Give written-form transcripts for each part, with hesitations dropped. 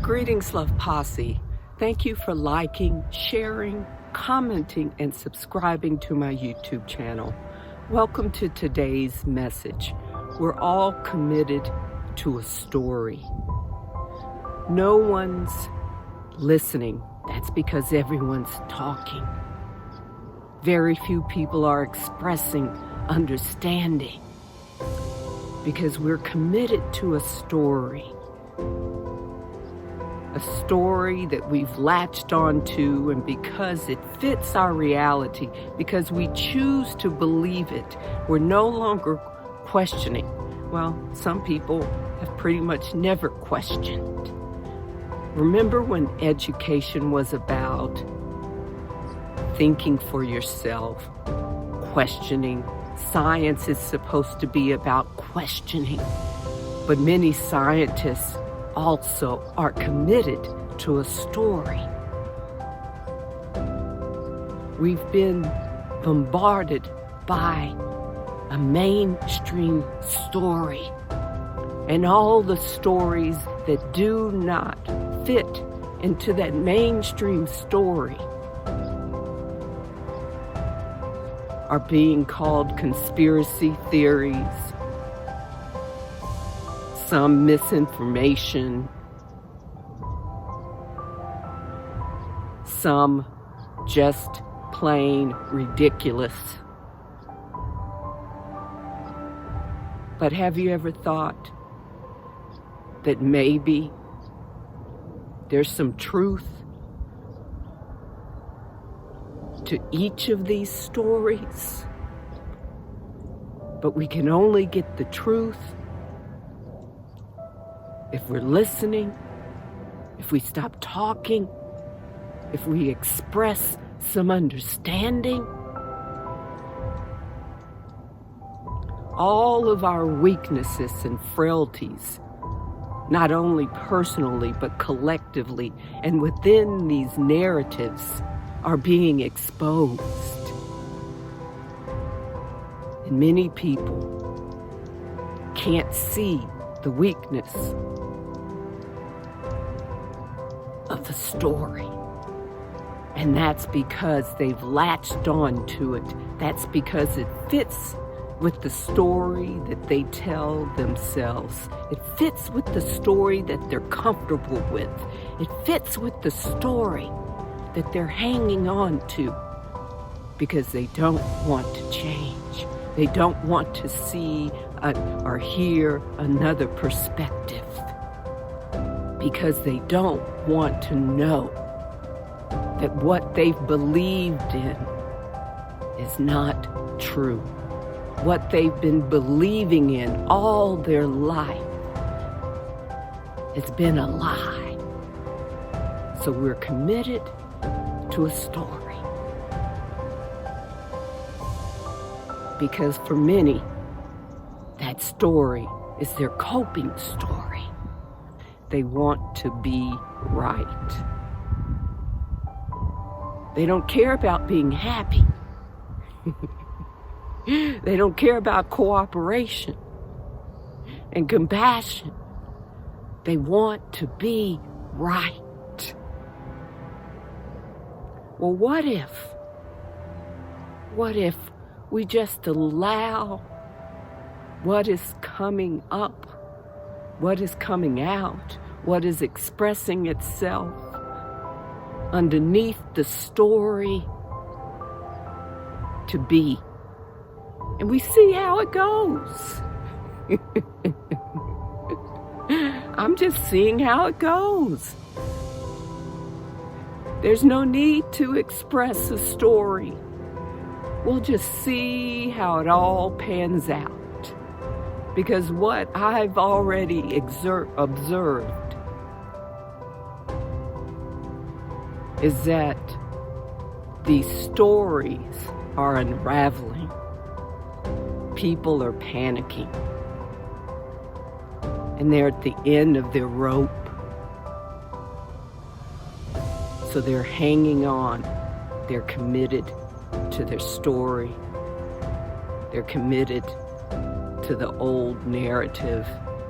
Greetings, Love Posse. Thank you for liking, sharing, commenting, and subscribing to my YouTube channel. Welcome to today's message. We're all committed to a story. No one's listening. That's because everyone's talking. Very few people are expressing understanding because we're committed to a story. A story that we've latched onto, and because it fits our reality, because we choose to believe it, we're no longer questioning. Well, some people have pretty much never questioned. Remember when education was about thinking for yourself, questioning? Science is supposed to be about questioning, but many scientists also are committed to a story. We've been bombarded by a mainstream story, and all the stories that do not fit into that mainstream story are being called conspiracy theories, some misinformation, some just plain ridiculous. But have you ever thought that maybe there's some truth to each of these stories? But we can only get the truth if we're listening, if we stop talking, if we express some understanding. All of our weaknesses and frailties, not only personally but collectively and within these narratives, are being exposed. And many people can't see the weakness of the story. And that's because they've latched on to it. That's because it fits with the story that they tell themselves. It fits with the story that they're comfortable with. It fits with the story that they're hanging on to because they don't want to change. They don't want to see or hear another perspective because they don't want to know that what they've believed in is not true. What they've been believing in all their life has been a lie. So we're committed to a story. Because for many, that story is their coping story. They want to be right. They don't care about being happy. They don't care about cooperation and compassion. They want to be right. Well, what if we just allow what is coming up, what is coming out, what is expressing itself underneath the story to be? And we see how it goes. I'm just seeing how it goes. There's no need to express a story. We'll just see how it all pans out. Because what I've already observed is that these stories are unraveling. People are panicking. And they're at the end of their rope. So they're hanging on. They're committed to their story. They're committed to the old narrative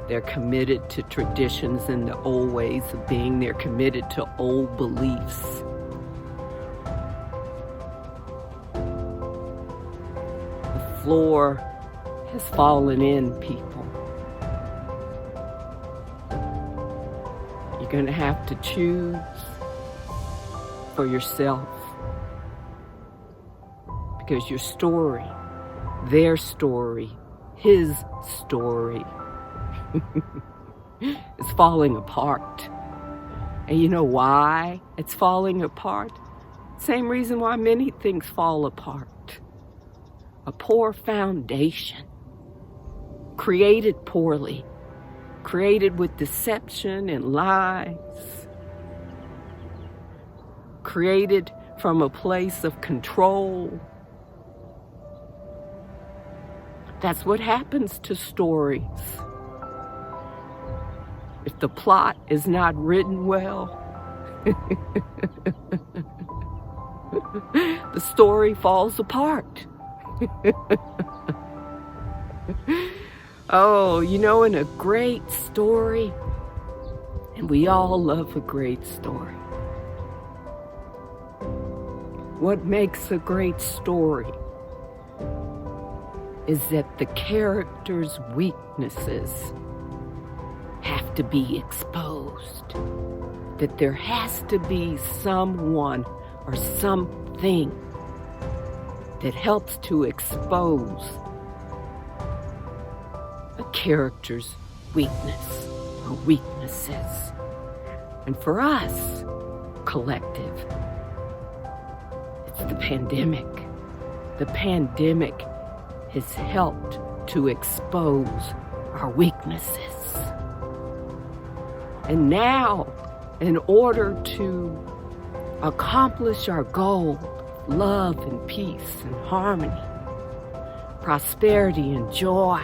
They're committed to traditions and the old ways of being. They're committed to old beliefs. The floor has fallen in, people. You're going to have to choose for yourself. Because your story, their story, his story is falling apart. And you know why it's falling apart? Same reason why many things fall apart. A poor foundation, created poorly, created with deception and lies, created from a place of control. That's what happens to stories. If the plot is not written well, the story falls apart. Oh, you know, in a great story, and we all love a great story. What makes a great story is that the character's weaknesses have to be exposed. That there has to be someone or something that helps to expose a character's weakness or weaknesses. And for us, collective, it's the pandemic. The pandemic has helped to expose our weaknesses. And now, in order to accomplish our goal, love and peace and harmony, prosperity and joy,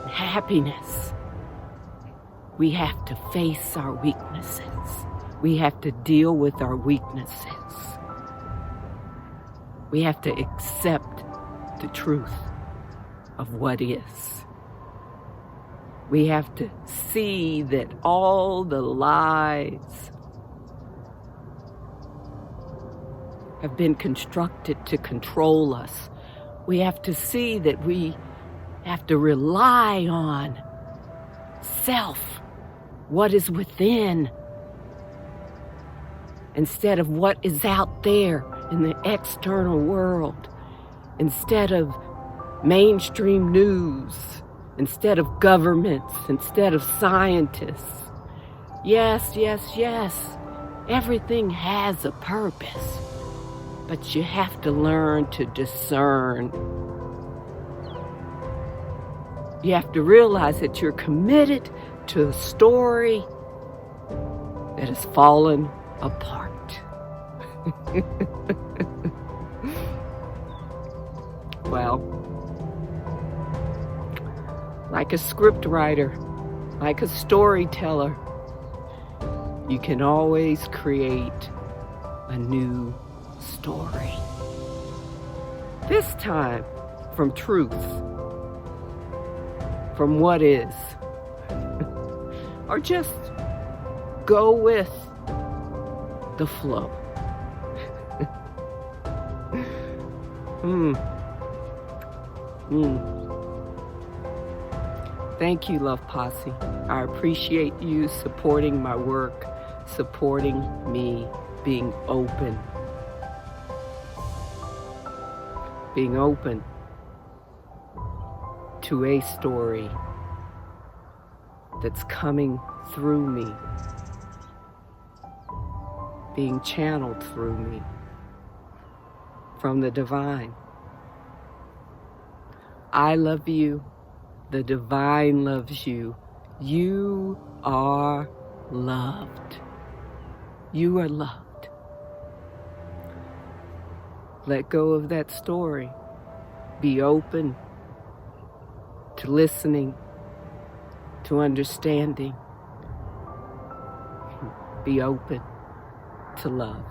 and happiness, we have to face our weaknesses. We have to deal with our weaknesses. We have to accept the truth of what is. We have to see that all the lies have been constructed to control us. We have to see that we have to rely on self, what is within, instead of what is out there in the external world, instead of mainstream news, instead of governments, instead of scientists. Yes, yes, yes, everything has a purpose, but you have to learn to discern. You have to realize that you're committed to a story that has fallen apart. Well, like a script writer, like a storyteller, you can always create a new story. This time from truth, from what is, or just go with the flow. Thank you, Love Posse. I appreciate you supporting my work, supporting me, being open. Being open to a story that's coming through me, being channeled through me from the divine. I love you. The divine loves you. You are loved. You are loved. Let go of that story. Be open to listening, to understanding. Be open to love,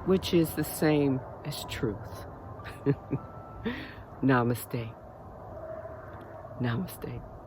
which is the same as truth. Namaste. Namaste.